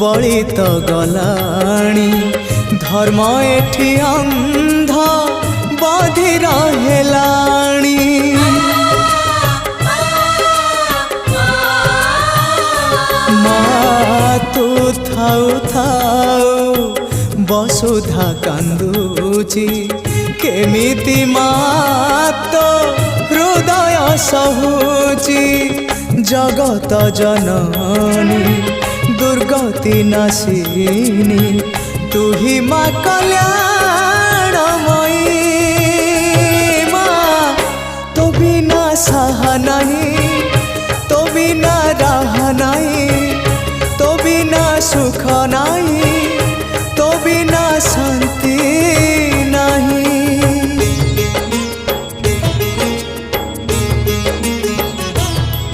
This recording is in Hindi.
बड़ी तो गलाणी धर्म एठी अंध बधिर हेलाणी। माँ तू थाउ थाउ वसुधा कांदुची केमिति माँ तो हृदय सहुची। जगत जननी दुर्गति नाशिनी तू ही माँ कल्याणमयी। माँ तो बिना सहा नहीं, तो बिना राह नहीं, तो बिना सुख नहीं, तो बिना शांति